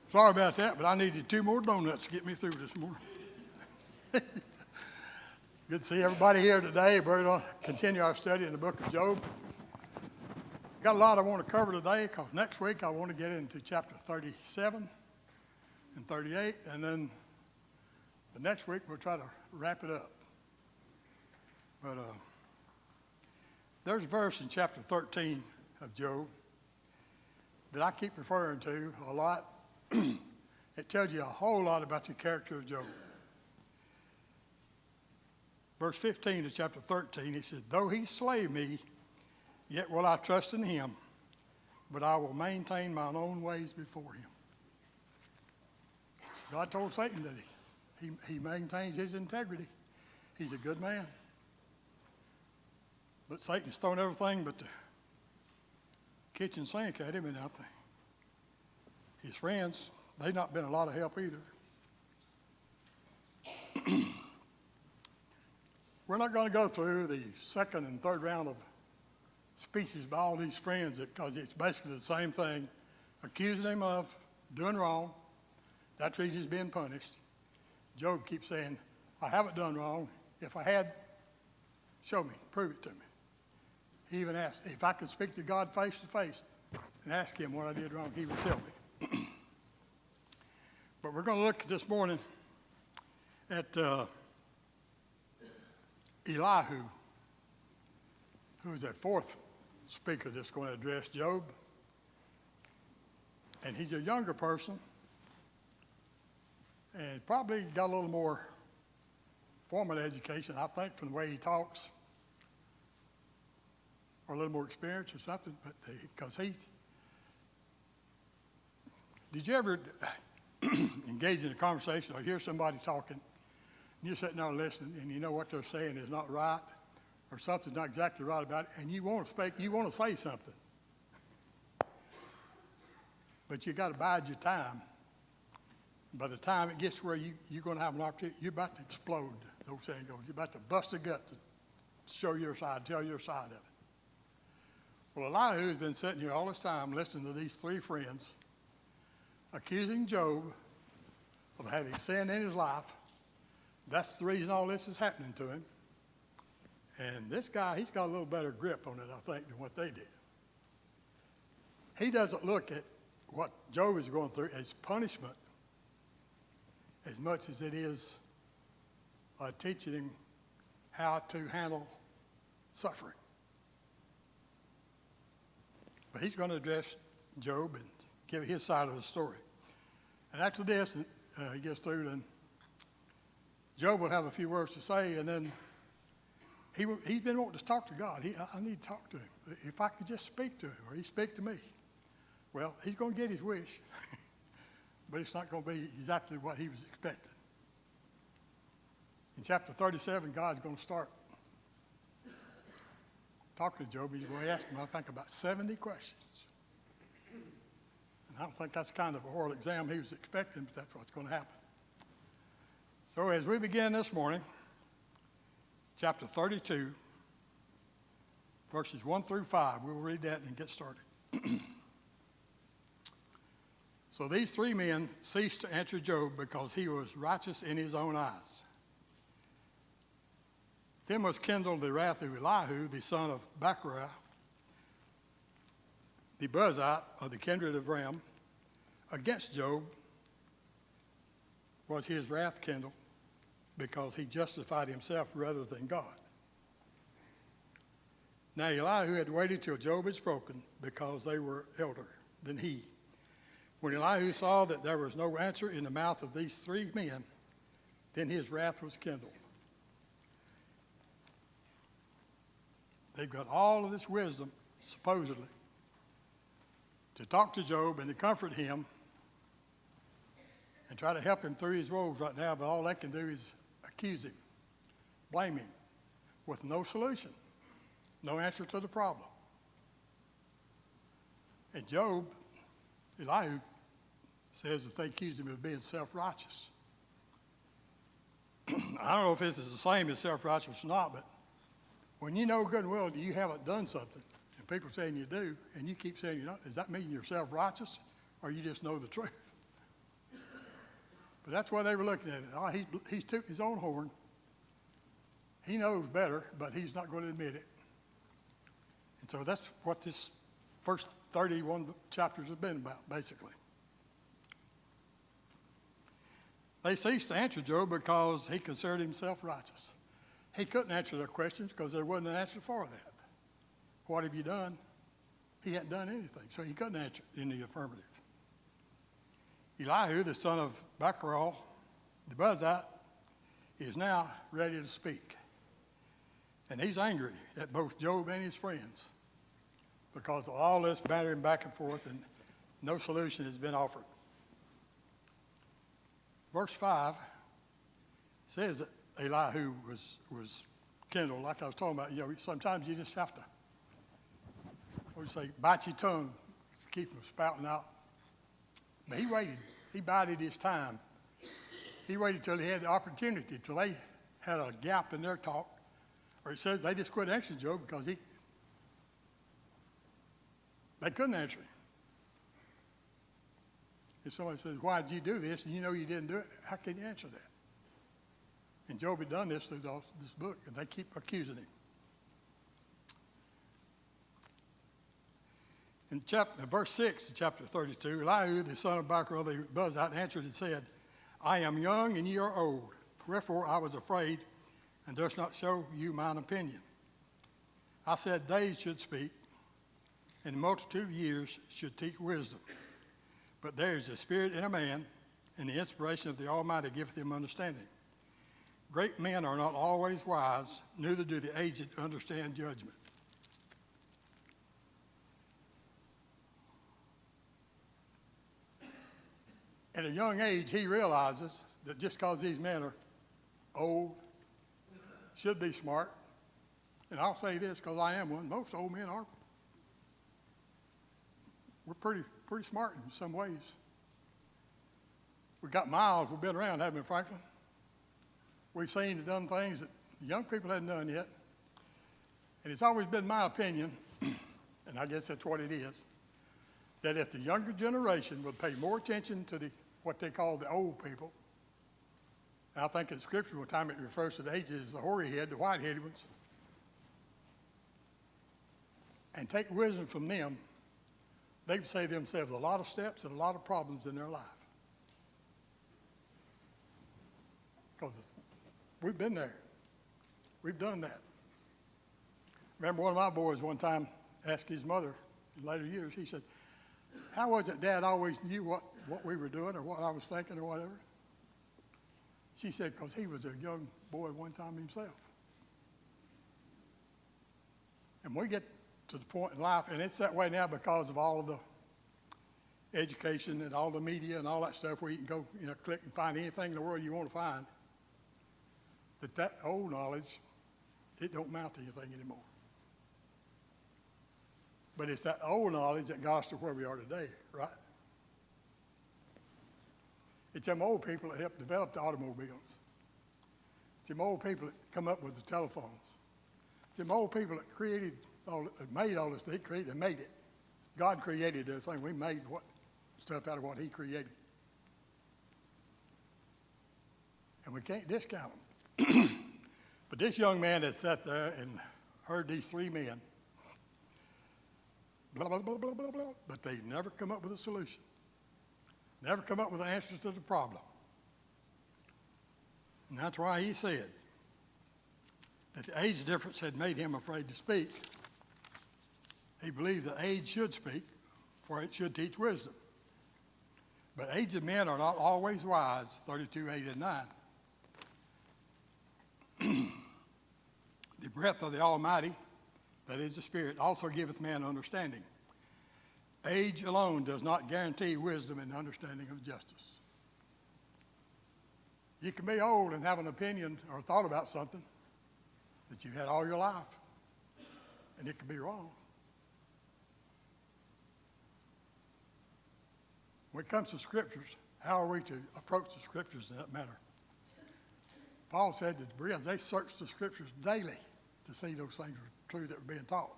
Sorry about that, but I needed 2 more donuts to get me through this morning. Good to see everybody here today. We're going to continue our study in the book of Job. Got a lot I want to cover today because next week I want to get into chapter 37 and 38, and then the next week we'll try to wrap it up. But there's a verse in chapter 13 of Job that I keep referring to a lot. It tells you a whole lot about the character of Job. Verse 15 of chapter 13, he said, "Though he slay me, yet will I trust in him, but I will maintain mine own ways before him." God told Satan that he maintains his integrity. He's a good man. But Satan's thrown everything but the kitchen sink at him, and I think his friends, they've not been a lot of help either. We're not going to go through the second and third round of speeches by all these friends because it's basically the same thing, accusing him of doing wrong. That's the reason he's being punished. Job keeps saying, "I haven't done wrong. If I had, show me, prove it to me." He even asked, if I could speak to God face to face and ask him what I did wrong, he would tell me. But we're going to look this morning at Elihu, who is that fourth speaker that's going to address Job. And he's a younger person and probably got a little more formal education, I think, from the way he talks, or a little more experience or something, but because did you ever engage in a conversation or hear somebody talking, and you're sitting there listening, and you know what they're saying is not right, or something's not exactly right about it, and you want to say something, but you got to bide your time. By the time it gets where you're going to have an opportunity, you're about to explode, those saying goes. You're about to bust a gut to show your side, tell your side of it. Well, Elihu has been sitting here all this time listening to these 3 friends accusing Job of having sin in his life. That's the reason all this is happening to him. And this guy, he's got a little better grip on it, I think, than what they did. He doesn't look at what Job is going through as punishment as much as it is teaching him how to handle suffering. But he's going to address Job and give his side of the story. And after this, he gets through, then Job will have a few words to say, and then he's been wanting to talk to God. I need to talk to him. If I could just speak to him, or he speak to me. Well, he's going to get his wish, but it's not going to be exactly what he was expecting. In chapter 37, God's going to start talking to Job. He's going to ask him, I think, about 70 questions. And I don't think that's kind of a oral exam he was expecting, but that's what's going to happen. So as we begin this morning, chapter 32, verses 1 through 5, we'll read that and get started. So these 3 men ceased to answer Job because he was righteous in his own eyes. Then was kindled the wrath of Elihu, the son of Bachariah, the Buzite of the kindred of Ram. Against Job was his wrath kindled, because he justified himself rather than God. Now Elihu had waited till Job had spoken, because they were elder than he. When Elihu saw that there was no answer in the mouth of these 3 men, then his wrath was kindled. They've got all of this wisdom, supposedly, to talk to Job and to comfort him and try to help him through his woes right now, but all they can do is accuse him, blame him, with no solution, no answer to the problem. And Job, Elihu, says that they accused him of being self-righteous. I don't know if this is the same as self-righteous or not, but when you know good and well you haven't done something, and people saying you do, and you keep saying you're not, does that mean you're self-righteous, or you just know the truth? But that's why they were looking at it. Oh, he's tooting his own horn. He knows better, but he's not going to admit it. And so that's what this first 31 chapters have been about, basically. They ceased to answer Job because he considered himself righteous. He couldn't answer their questions because there wasn't an answer for that. What have you done? He hadn't done anything, so he couldn't answer in the affirmative. Elihu, the son of Bacharel, the Buzite, is now ready to speak. And he's angry at both Job and his friends because of all this battering back and forth, and no solution has been offered. Verse 5 says that Elihu was kindled, like I was talking about. Sometimes you just have to, bite your tongue to keep from spouting out. But he waited. He bided his time. He waited till he had the opportunity, till they had a gap in their talk. Or it says they just quit answering Job because they couldn't answer him. If somebody says, why did you do this, and you know you didn't do it, how can you answer that? And Job had done this through this book, and they keep accusing him. In verse 6 of chapter 32, Elihu, the son of Bacharel, the Buzite, answered and said, I am young and ye are old. Wherefore I was afraid, and durst not show you mine opinion. I said, days should speak, and the multitude of years should teach wisdom. But there is a spirit in a man, and the inspiration of the Almighty giveth him understanding. Great men are not always wise, neither do the aged understand judgment. At a young age, he realizes that just because these men are old, should be smart, and I'll say this because I am one, most old men are. We're pretty smart in some ways. We've got miles, we've been around, haven't we, Franklin? We've seen and done things that young people hadn't done yet. And it's always been my opinion, and I guess that's what it is, that if the younger generation would pay more attention to what they call the old people, and I think in Scripture, one time it refers to the ages as the hoary head, the white-headed ones, and take wisdom from them, they would save themselves a lot of steps and a lot of problems in their life. Because we've been there. We've done that. Remember one of my boys one time asked his mother in later years, he said, how was it Dad always knew what we were doing or what I was thinking or whatever? She said, because he was a young boy one time himself. And we get to the point in life, and it's that way now because of all of the education and all the media and all that stuff where you can go, click and find anything in the world you want to find, that old knowledge, it don't amount to anything anymore. But it's that old knowledge that got us to where we are today, right? It's them old people that helped develop the automobiles. It's them old people that come up with the telephones. It's them old people that made all this. They made it. God created everything. We made stuff out of what He created. And we can't discount them. But this young man that sat there and heard these three men, blah, blah, blah, blah, blah, blah, but they never come up with a solution. Never come up with an answer to the problem. And that's why he said that the age difference had made him afraid to speak. He believed that age should speak, for it should teach wisdom. But aged men are not always wise, 32, 8, and 9. The breath of the Almighty, that is the Spirit, also giveth man understanding. Age alone does not guarantee wisdom and understanding of justice. You can be old and have an opinion or thought about something that you've had all your life, and it could be wrong. When it comes to Scriptures, how are we to approach the Scriptures in that manner? Paul said that the Bereans, they searched the Scriptures daily to see those things were true that were being taught.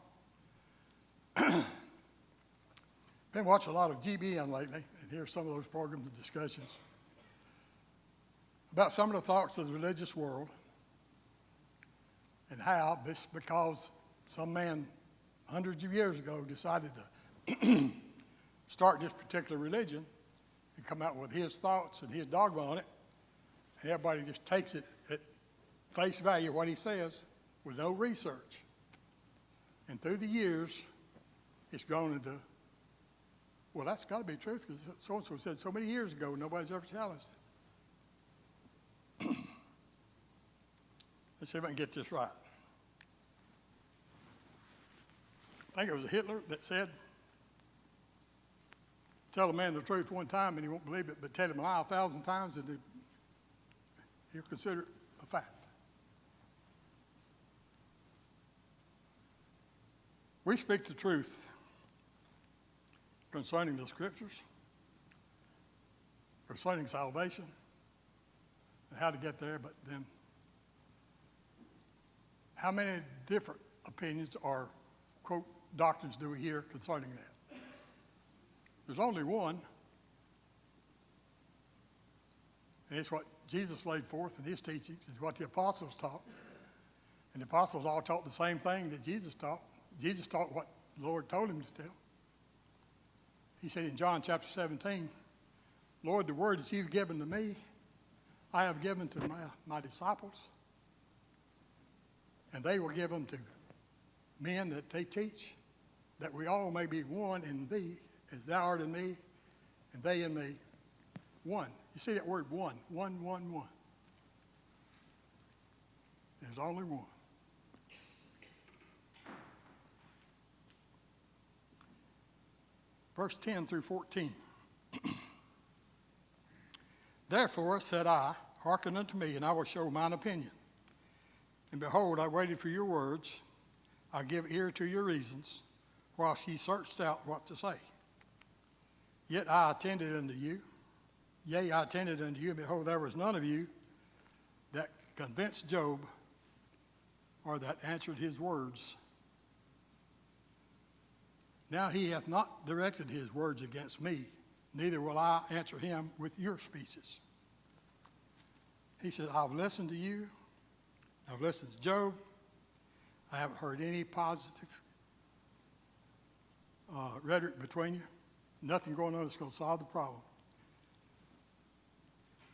Been watching a lot of GBN lately, and hear some of those programs and discussions. about some of the thoughts of the religious world and how this, because some man hundreds of years ago decided to start this particular religion and come out with his thoughts and his dogma on it, and everybody just takes it at face value, what he says, with no research. And through the years, it's grown into, well, that's got to be true, because so-and-so said so many years ago, nobody's ever challenged it. Let's see if I can get this right. I think it was Hitler that said, tell a man the truth one time and he won't believe it, but tell him a lie 1,000 times and he'll consider it a fact. We speak the truth concerning the Scriptures, concerning salvation, and how to get there, but then how many different opinions or, quote, doctrines do we hear concerning that? There's only one, and it's what Jesus laid forth in his teachings. It's what the apostles taught. And the apostles all taught the same thing that Jesus taught. Jesus taught what the Lord told him to tell. He said in John chapter 17, Lord, the word that you've given to me, I have given to my disciples, and they will give them to men that they teach, that we all may be one in thee, as thou art in me, and they in me. One. You see that word one. One, one, one. There's only one. Verse 10 through 14. Therefore said I, hearken unto me, and I will show mine opinion. And behold, I waited for your words. I give ear to your reasons, whilst ye searched out what to say. Yet I attended unto you. Yea, I attended unto you, and behold, there was none of you that convinced Job, or that answered his words. Now he hath not directed his words against me, neither will I answer him with your speeches. He said, I've listened to you. I've listened to Job. I haven't heard any positive rhetoric between you. Nothing going on that's going to solve the problem.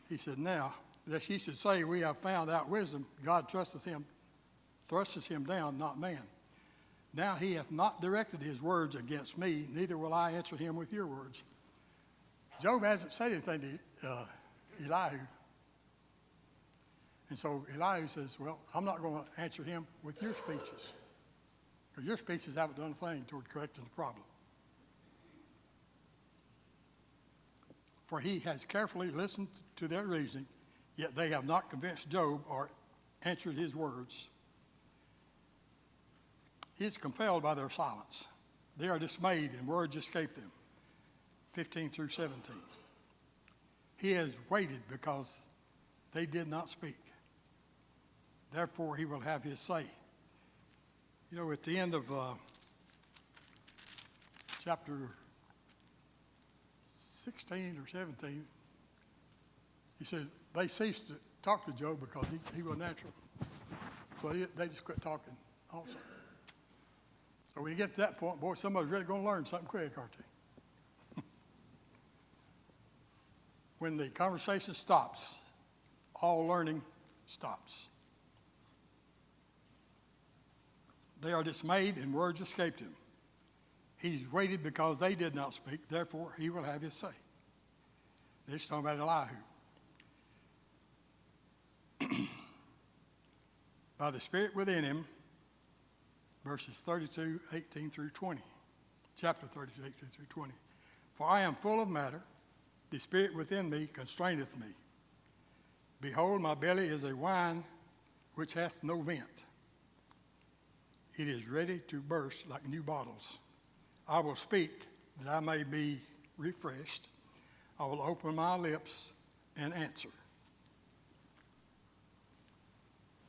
He said, now, lest ye should say, we have found out wisdom, God trusteth him, thrusteth him down, not man. Now he hath not directed his words against me, neither will I answer him with your words. Job hasn't said anything to Elihu. And so Elihu says, well, I'm not going to answer him with your speeches, because your speeches haven't done a thing toward correcting the problem. For he has carefully listened to their reasoning, yet they have not convinced Job or answered his words. He is compelled by their silence. They are dismayed, and words escape them. 15 through 17. He has waited because they did not speak. Therefore, he will have his say. You know, at the end of chapter 16 or 17, he says, they ceased to talk to Job because he wasn't natural. So they just quit talking also. So when you get to that point, boy, somebody's really going to learn something quick, aren't they? When the conversation stops, all learning stops. They are dismayed, and words escaped him. He's waited because they did not speak, therefore he will have his say. This is talking about Elihu. By the Spirit within him, verses 32, 18 through 20. Chapter 32, 18 through 20. For I am full of matter, the Spirit within me constraineth me. Behold, my belly is a wine which hath no vent. It is ready to burst like new bottles. I will speak that I may be refreshed. I will open my lips and answer.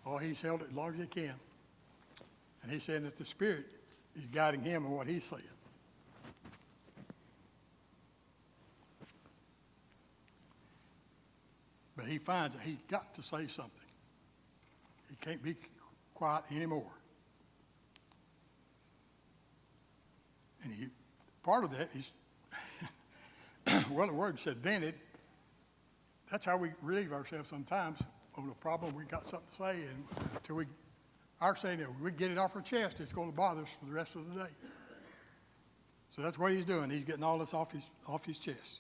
Oh, he's held it as long as he can. And he's saying that the Spirit is guiding him in what he's saying. But But he finds that he's got to say something. He can't be quiet anymore. And part of that is, well, the word said vented. That's how we relieve ourselves sometimes on a problem. We got something to say, and until our saying that we get it off our chest, it's going to bother us for the rest of the day. So that's what he's doing. He's getting all this off his chest.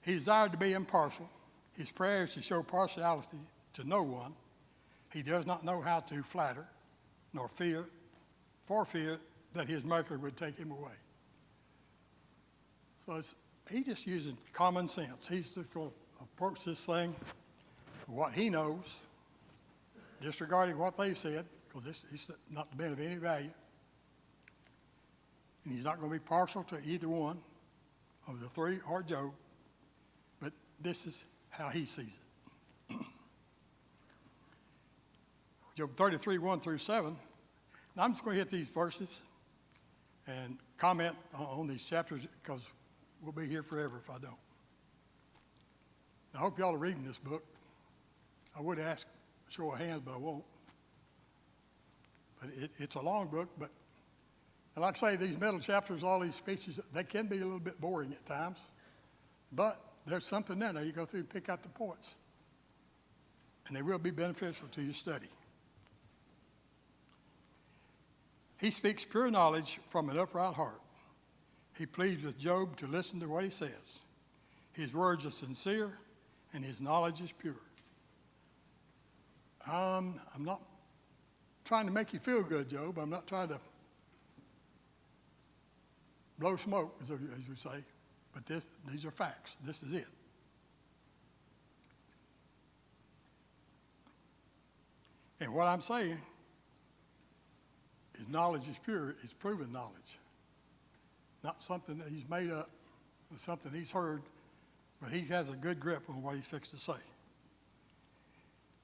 He desired to be impartial. His prayer is to show partiality to no one. He does not know how to flatter, nor fear that his maker would take him away. So he's just using common sense. He's just going to approach this thing with what he knows, disregarding what they've said, because it's not been of any value. And he's not going to be partial to either one of the three or Job, but this is how he sees it. Job 33, 1 through 7. Now I'm just going to hit these verses and comment on these chapters because we'll be here forever if I don't. I hope y'all are reading this book. I would ask a show of hands, but I won't. But it's a long book, but and like I say, these middle chapters, all these speeches, they can be a little bit boring at times, but there's something in there. You go through and pick out the points, and they will be beneficial to your study. He speaks pure knowledge from an upright heart. He pleads with Job to listen to what he says. His words are sincere, and his knowledge is pure. I'm not trying to make you feel good, Job. I'm not trying to blow smoke, as we say, but these are facts. This is it. And what I'm saying is knowledge is pure, it's proven knowledge. Not something that he's made up, or something he's heard, but he has a good grip on what he's fixed to say.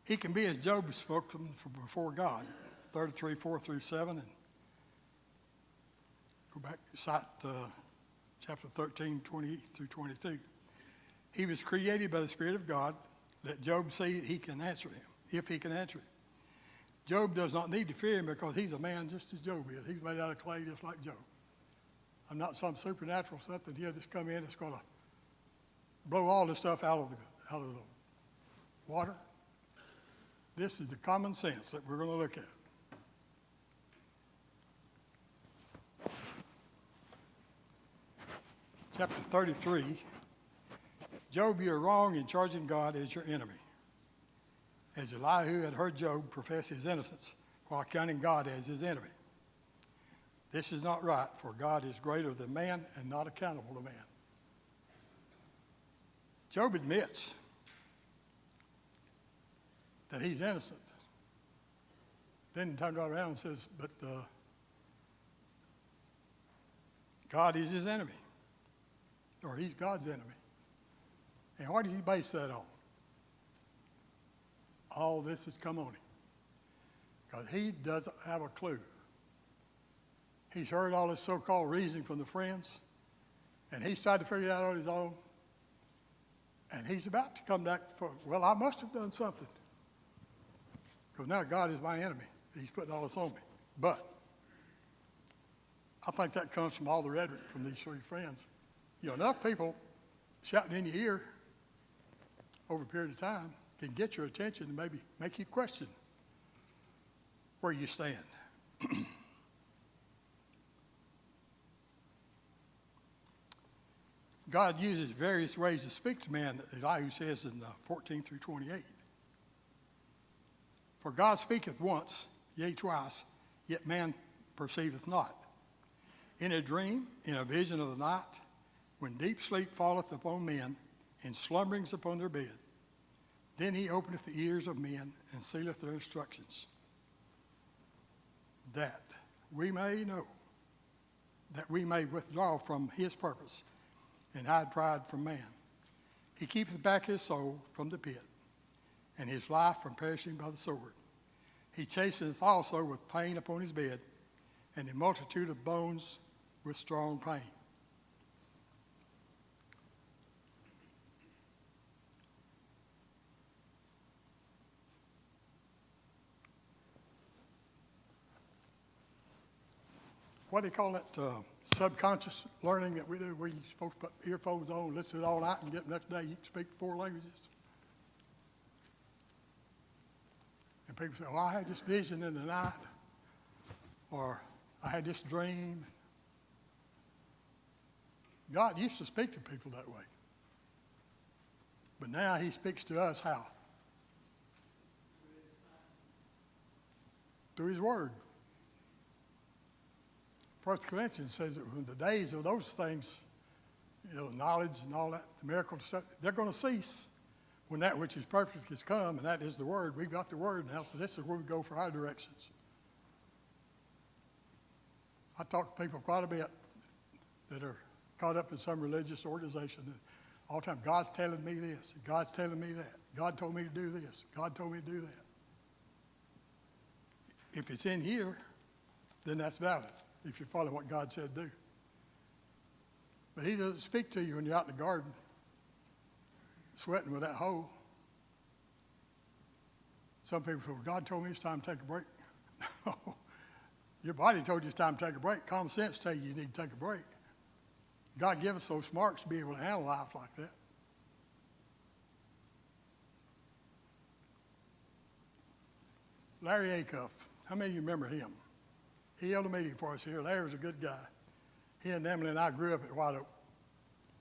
He can be as Job spoke from before God, 33, 4 through 7, and go back, cite chapter 13, 20 through 22. He was created by the Spirit of God. Let Job say he can answer him, if he can answer him. Job does not need to fear him because he's a man just as Job is. He's made out of clay just like Job. I'm not some supernatural something here that's come in that's going to blow all this stuff out of the water. This is the common sense that we're going to look at. Chapter 33, Job, you're wrong in charging God as your enemy. As Elihu had heard Job profess his innocence while counting God as his enemy. This is not right, for God is greater than man and not accountable to man. Job admits that he's innocent. Then he turns right around and says, but God is his enemy. Or he's God's enemy. And what does he base that on? All this has come on him. Because he doesn't have a clue. He's heard all this so-called reasoning from the friends, and he's tried to figure it out on his own. And he's about to come back for, well, I must have done something. Because now God is my enemy. He's putting all this on me. But I think that comes from all the rhetoric from these three friends. You know, enough people shouting in your ear over a period of time can get your attention and maybe make you question where you stand. God uses various ways to speak to man, Elihu says in 14 through 28. For God speaketh once, yea, twice, yet man perceiveth not. In a dream, in a vision of the night, when deep sleep falleth upon men, and slumberings upon their bed, then he openeth the ears of men, and sealeth their instructions, that we may know, that we may withdraw from his purpose, and hide pride from man. He keepeth back his soul from the pit, and his life from perishing by the sword. He chasteneth also with pain upon his bed, and a multitude of bones with strong pain. what do they call that, subconscious learning that we do, where you're supposed to put earphones on, listen to it all night, and get the next day you can speak 4 languages? And people say, oh, I had this vision in the night, or I had this dream. God used to speak to people that way. But now he speaks to us how? Through his word. 1 Corinthians says that when the days of those things, knowledge and all that, the miracles, stuff, they're going to cease when that which is perfect has come, and that is the word. We've got the word now, so this is where we go for our directions. I talk to people quite a bit that are caught up in some religious organization. And all the time, God's telling me this, God's telling me that. God told me to do this, God told me to do that. If it's in here, then that's valid, if you follow what God said do. But he doesn't speak to you when you're out in the garden, sweating with that hoe. Some people say, well, God told me it's time to take a break. No. Your body told you it's time to take a break. Common sense tells you need to take a break. God gave us those smarts to be able to handle life like that. Larry Acuff, how many of you remember him? He held a meeting for us here. Larry was a good guy. He and Emily and I grew up at White Oak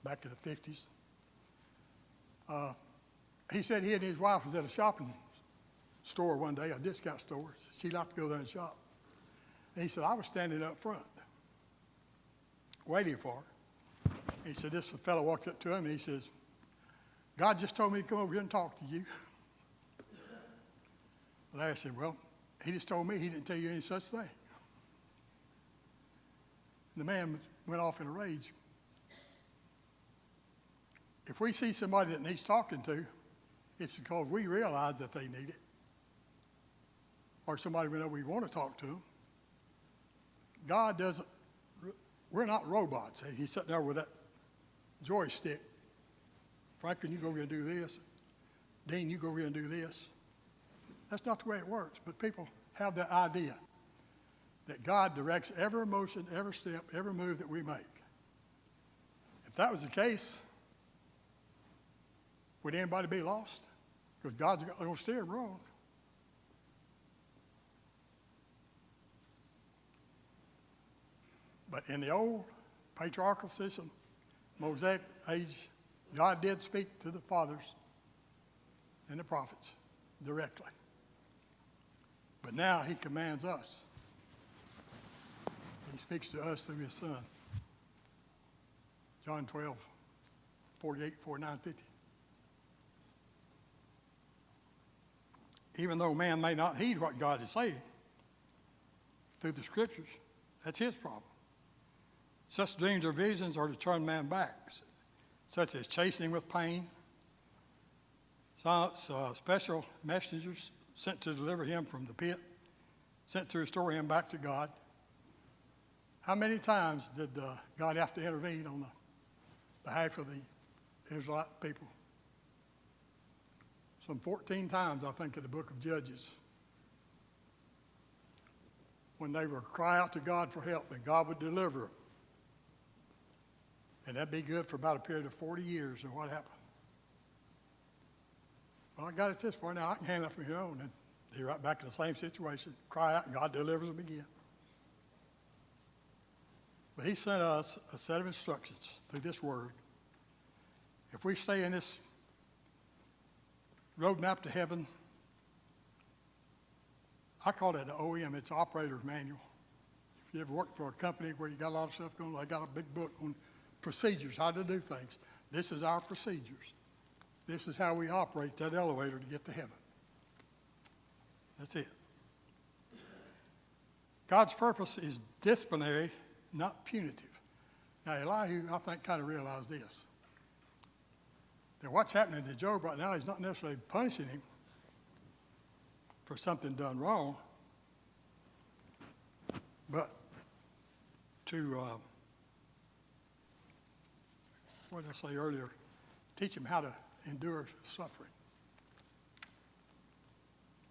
back in the 50s. He said he and his wife was at a shopping store one day, a discount store. She liked to go there and shop. And he said, I was standing up front, waiting for her. He said, this fellow walked up to him and he says, God just told me to come over here and talk to you. Larry said, well, he just told me he didn't tell you any such thing. And the man went off in a rage. If we see somebody that needs talking to, it's because we realize that they need it. Or somebody we know we want to talk to them. God doesn't, we're not robots. He's sitting there with that joystick. Franklin, you go over here and do this. Dean, you go over here and do this. That's not the way it works, but people have that idea that God directs every motion, every step, every move that we make. If that was the case, would anybody be lost? Because God's going to steer them wrong. But in the old patriarchal system, Mosaic age, God did speak to the fathers and the prophets directly. But now he commands us. He speaks to us through his son. John 12, 48, 49, 50. Even though man may not heed what God is saying through the scriptures, that's his problem. Such dreams or visions are to turn man back, such as chastening with pain, special messengers sent to deliver him from the pit, sent to restore him back to God. How many times did God have to intervene on the behalf of the Israelite people? Some 14 times, I think, in the book of Judges, when they would cry out to God for help and God would deliver them. And that'd be good for about a period of 40 years. And what happened? Well, I got it this far now. I can handle it from here on. And they're right back in the same situation. Cry out and God delivers them again. But he sent us a set of instructions through this word. If we stay in this roadmap to heaven, I call it an OEM. It's operator's manual. If you ever worked for a company where you got a lot of stuff going, they got a big book on procedures, how to do things. This is our procedures. This is how we operate that elevator to get to heaven. That's it. God's purpose is disciplinary, not punitive. Now, Elihu, I think, kind of realized this. That what's happening to Job right now is not necessarily punishing him for something done wrong, but to, what did I say earlier, teach him how to endure suffering.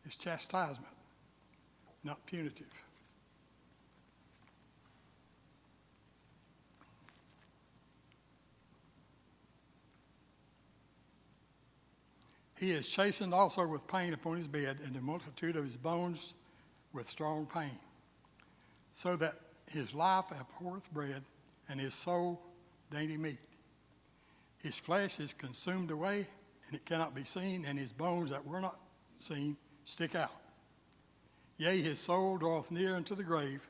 It's chastisement, not punitive. He is chastened also with pain upon his bed, and the multitude of his bones with strong pain, so that his life abhorreth bread, and his soul dainty meat. His flesh is consumed away, and it cannot be seen, and his bones that were not seen stick out. Yea, his soul draweth near unto the grave,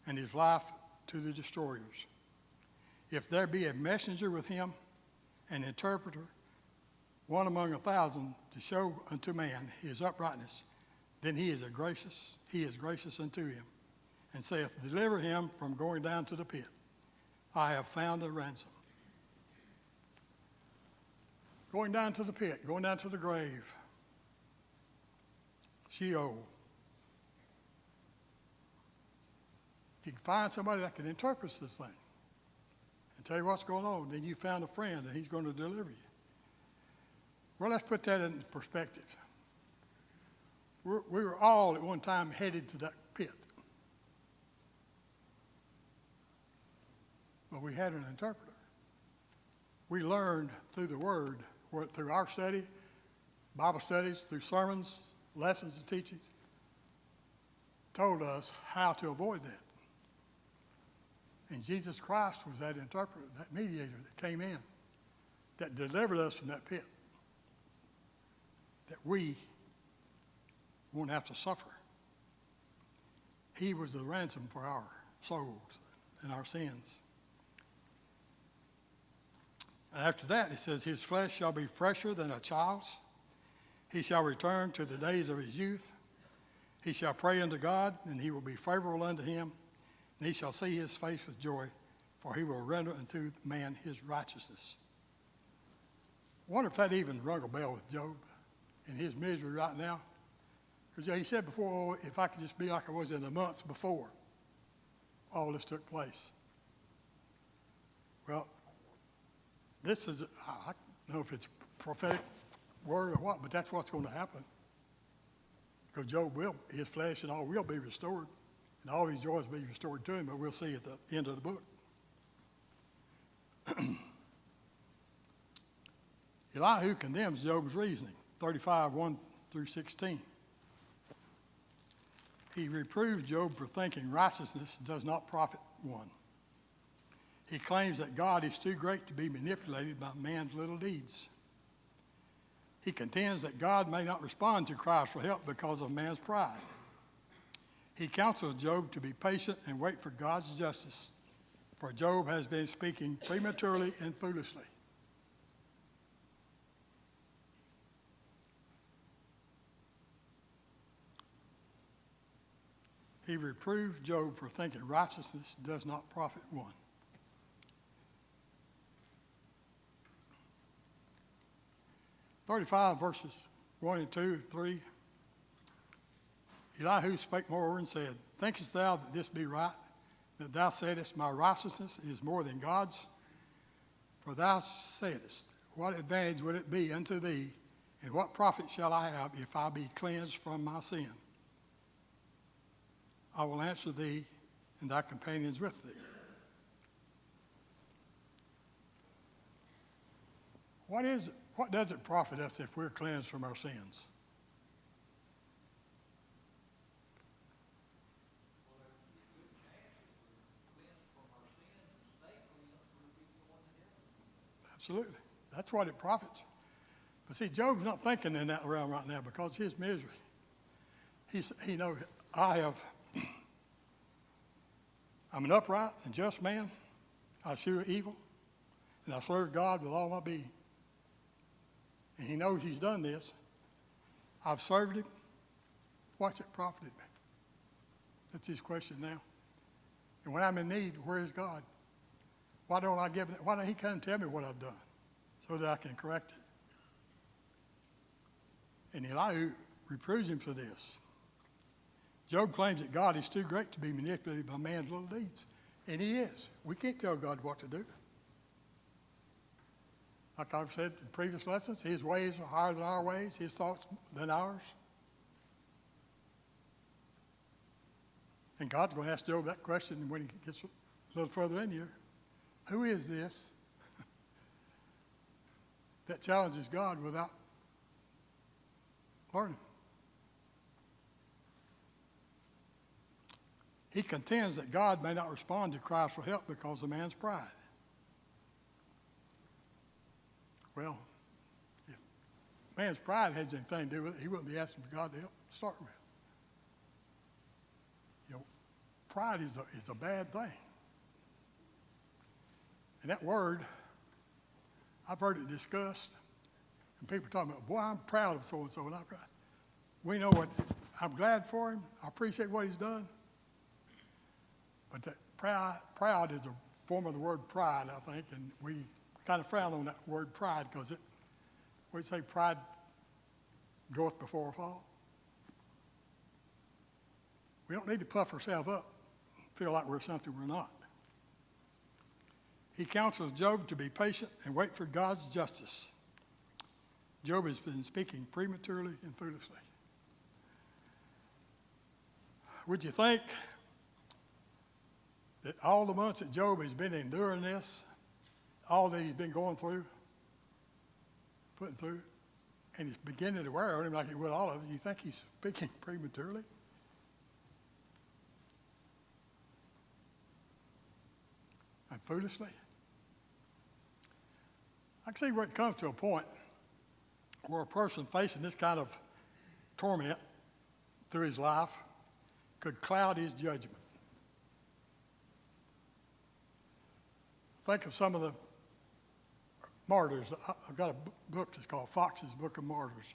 and his life to the destroyers. If there be a messenger with him, an interpreter, one among 1,000, to show unto man his uprightness, then he is gracious unto him, and saith, Deliver him from going down to the pit. I have found a ransom. Going down to the pit, going down to the grave, Sheol. If you can find somebody that can interpret this thing and tell you what's going on, then you found a friend and he's going to deliver you. Well, let's put that in perspective. We were all at one time headed to that pit. But we had an interpreter. We learned through the Word, through our study, Bible studies, through sermons, lessons and teachings, told us how to avoid that. And Jesus Christ was that interpreter, that mediator that came in, that delivered us from that pit, that we won't have to suffer. He was the ransom for our souls and our sins. And after that, it says, His flesh shall be fresher than a child's. He shall return to the days of his youth. He shall pray unto God, and he will be favorable unto him. And he shall see his face with joy, for he will render unto man his righteousness. I wonder if that even rung a bell with Job in his misery right now. Because he said before, if I could just be like I was in the months before all this took place. Well, this is, I don't know if it's a prophetic word or what, but that's what's going to happen. Because Job will, his flesh and all will be restored, and all his joys will be restored to him, but we'll see at the end of the book. Elihu condemns Job's reasoning, 35, 1 through 16. He reproved Job for thinking righteousness does not profit one. He claims that God is too great to be manipulated by man's little deeds. He contends that God may not respond to cries for help because of man's pride. He counsels Job to be patient and wait for God's justice, for Job has been speaking prematurely and foolishly. He reproved Job for thinking righteousness does not profit one. "35 verses 1 and 2 and 3. Elihu spake moreover and said, Thinkest thou that this be right, that thou saidest, My righteousness is more than God's? For thou saidest, What advantage would it be unto thee, and what profit shall I have if I be cleansed from my sin? I will answer thee and thy companions with thee." What does it profit us if we're cleansed from our sins? Absolutely. That's what it profits. But see, Job's not thinking in that realm right now because of his misery. He knows, I'm an upright and just man. I eschew evil, and I serve God with all my being. And he knows he's done this. I've served him. What's it profited me? That's his question now. And when I'm in need, where is God? Why don't he come and tell me what I've done so that I can correct it? And Elihu reproves him for this. Job claims that God is too great to be manipulated by man's little deeds. And he is. We can't tell God what to do. Like I've said in previous lessons, his ways are higher than our ways, his thoughts than ours. And God's going to ask Job that question when he gets a little further in here. Who is this that challenges God without Learning. He contends that God may not respond to cries for help because of man's pride. Well, if man's pride has anything to do with it, he wouldn't be asking for God to help to start with. You know, pride is a bad thing. And that word, I've heard it discussed, and people talking about, boy, I'm proud of so-and-so, and I'm proud. We know what, I'm glad for him. I appreciate what he's done. But that proud is a form of the word pride, I think, and we kind of frown on that word pride because we say pride goeth before a fall. We don't need to puff ourselves up, feel like we're something we're not. He counsels Job to be patient and wait for God's justice. Job has been speaking prematurely and foolishly. Would you think that all the months that Job has been enduring this, all that he's been going through, putting through, and he's beginning to wear on him like he would all of it, you think he's speaking prematurely? And foolishly? I can see where it comes to a point where a person facing this kind of torment through his life could cloud his judgment. Think of some of the martyrs. I've got a book that's called Fox's Book of Martyrs.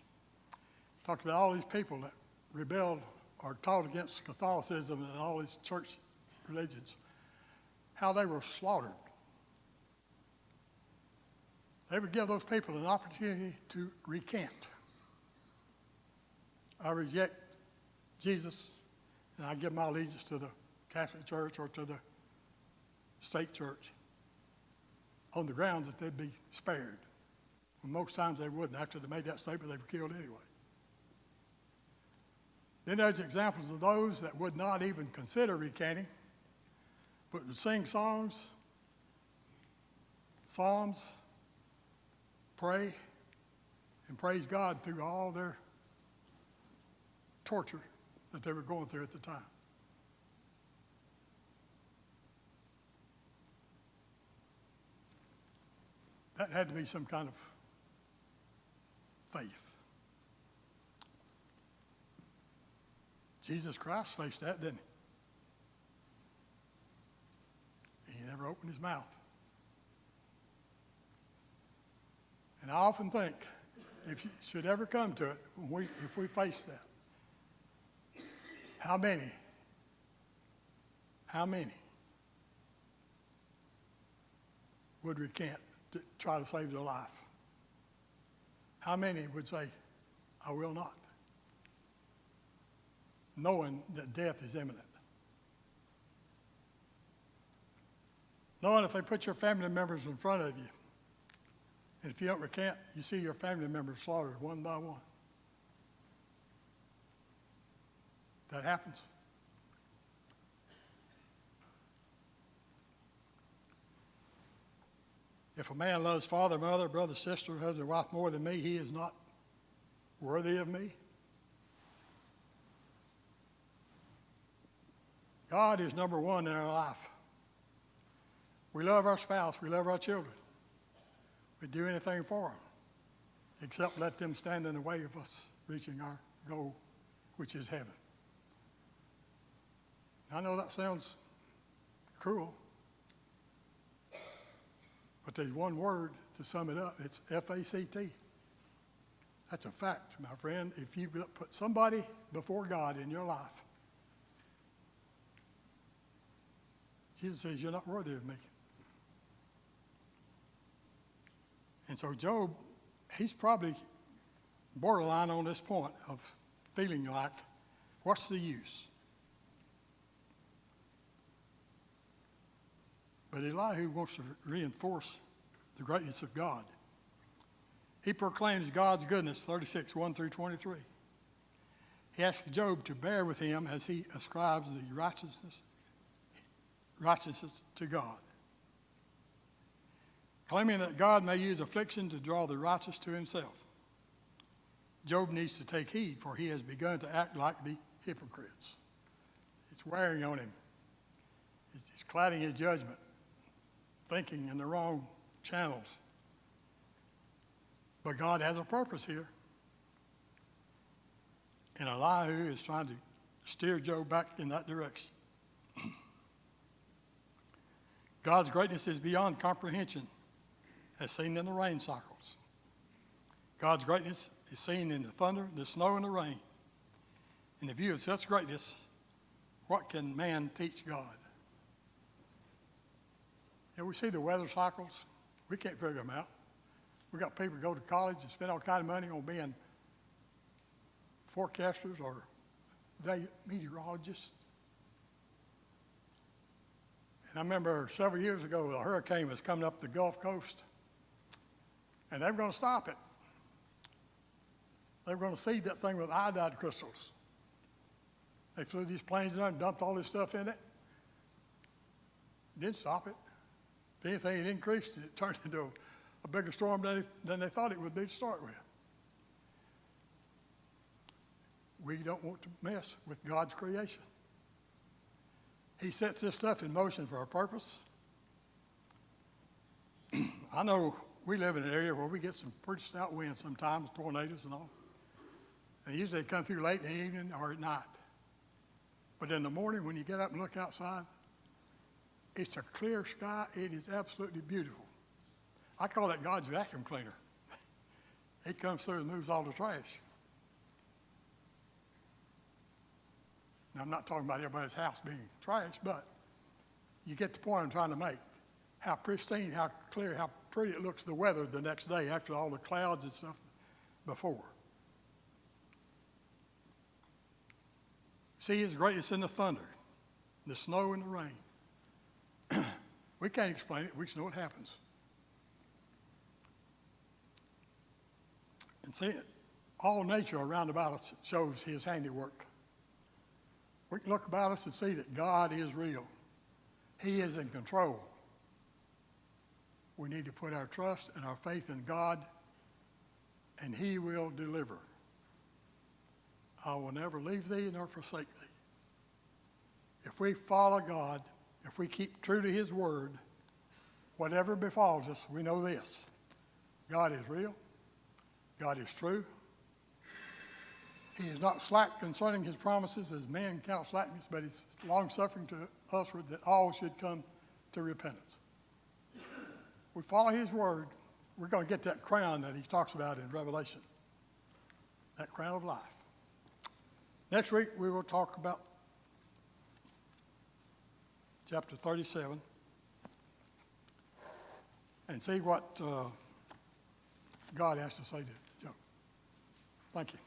Talks about all these people that rebelled or taught against Catholicism and all these church religions, how they were slaughtered. They would give those people an opportunity to recant. I reject Jesus, and I give my allegiance to the Catholic Church or to the state church on the grounds that they'd be spared. Well, most times they wouldn't. After they made that statement, they were killed anyway. Then there's examples of those that would not even consider recanting, but would sing songs, psalms, pray, and praise God through all their torture that they were going through at the time. That had to be some kind of faith. Jesus Christ faced that, didn't he? He never opened his mouth. And I often think, if you should ever come to it, if we face that, how many would recant to try to save their life? How many would say, I will not, knowing that death is imminent? Knowing if they put your family members in front of you, and if you don't recant, you see your family members slaughtered one by one. That happens. If a man loves father, mother, brother, sister, husband, wife more than me, he is not worthy of me. God is number one in our life. We love our spouse. We love our children. We'd do anything for them, except let them stand in the way of us reaching our goal, which is heaven. I know that sounds cruel, but there's one word to sum it up. It's F-A-C-T. That's a fact, my friend. If you put somebody before God in your life, Jesus says, you're not worthy of me. And so Job, he's probably borderline on this point of feeling like, what's the use? But Elihu wants to reinforce the greatness of God. He proclaims God's goodness, 36, 1 through 23. He asks Job to bear with him as he ascribes the righteousness to God, claiming that God may use affliction to draw the righteous to himself. Job needs to take heed, for he has begun to act like the hypocrites. It's wearing on him. It's clouding his judgment, thinking in the wrong channels. But God has a purpose here. And Elihu is trying to steer Job back in that direction. God's greatness is beyond comprehension, as seen in the rain cycles. God's greatness is seen in the thunder, the snow, and the rain. In the view of such greatness, what can man teach God? We see the weather cycles. We can't figure them out. We got people go to college and spend all kind of money on being forecasters or meteorologists. And I remember several years ago, a hurricane was coming up the Gulf Coast, and they were going to stop it. They were going to seed that thing with iodide crystals. They flew these planes down and dumped all this stuff in it. Didn't stop it. If anything, it increased it. It turned into a bigger storm than they thought it would be to start with. We don't want to mess with God's creation. He sets this stuff in motion for a purpose. I know we live in an area where we get some pretty stout winds sometimes, tornadoes and all. And usually they come through late in the evening or at night. But in the morning when you get up and look outside, it's a clear sky. It is absolutely beautiful. I call it God's vacuum cleaner. It comes through and moves all the trash. Now, I'm not talking about everybody's house being trash, but you get the point I'm trying to make. How pristine, how clear, how pretty it looks the weather the next day after all the clouds and stuff before. See his greatness in the thunder, the snow and the rain. We can't explain it. We just know it happens. And see, all nature around about us shows his handiwork. We can look about us and see that God is real. He is in control. We need to put our trust and our faith in God, and he will deliver. I will never leave thee nor forsake thee. If we follow God, if we keep true to his word, whatever befalls us, we know this. God is real. God is true. He is not slack concerning his promises, as man counts slackness, but he's long-suffering to us that all should come to repentance. We follow his word, we're going to get that crown that he talks about in Revelation, that crown of life. Next week, we will talk about chapter 37 and see what God has to say to Job. Thank you.